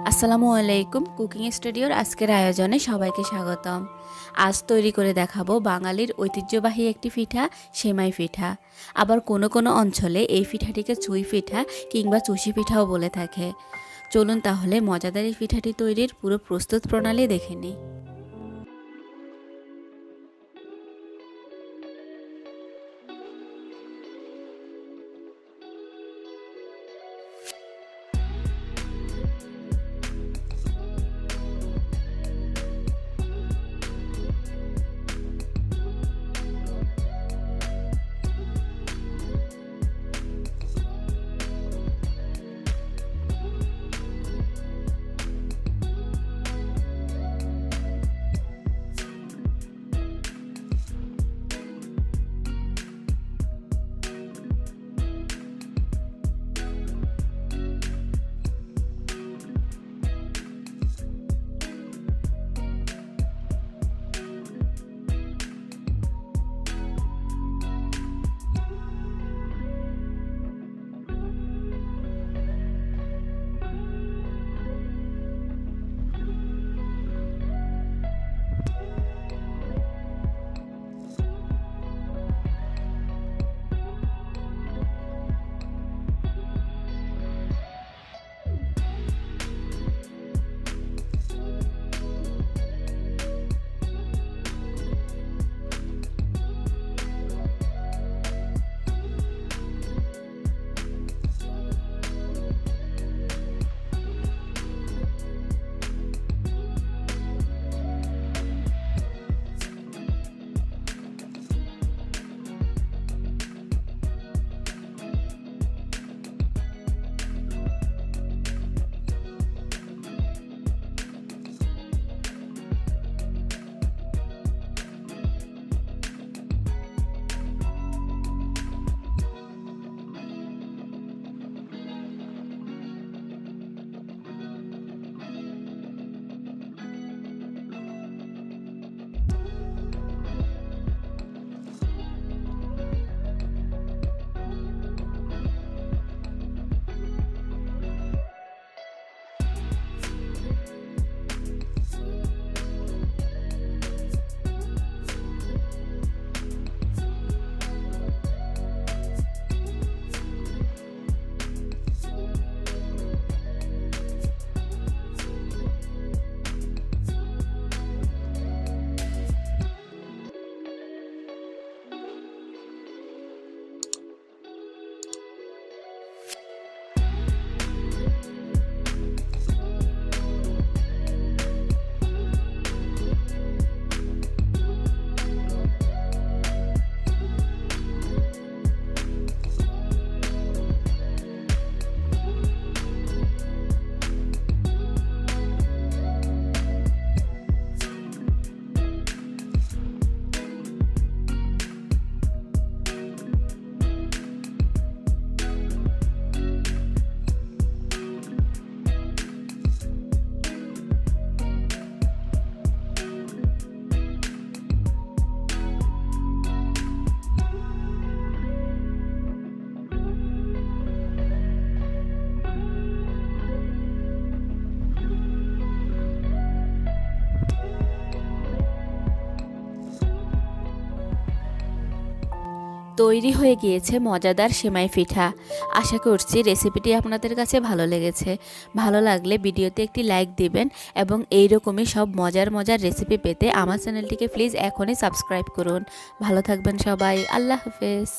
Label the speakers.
Speaker 1: আসসালামু আলাইকুম। কুকিং স্টুডিওর আজকের আয়োজনে সবাইকে স্বাগতম। আজ তৈরি করে দেখাবো বাঙালির ঐতিহ্যবাহী একটি পিঠা, সেমাই পিঠা। আবার কোনো কোনো অঞ্চলে এই পিঠাটিকে চুই পিঠা কিংবা চুষি পিঠাও বলে থাকে। চলুন তাহলে মজাদার এই পিঠাটি তৈরির পুরো প্রস্তুত প্রণালী দেখে নিই। তৈরি হয়ে গিয়েছে মজাদার সেমাই পিঠা। আশা করছি রেসিপিটি আপনাদের কাছে ভালো লেগেছে। ভালো লাগলে ভিডিওতে একটি লাইক দিবেন এবং এই রকমই সব মজার মজার রেসিপি পেতে আমার চ্যানেলটিকে প্লিজ এখনই সাবস্ক্রাইব করুন। ভালো থাকবেন সবাই। আল্লাহ হাফেজ।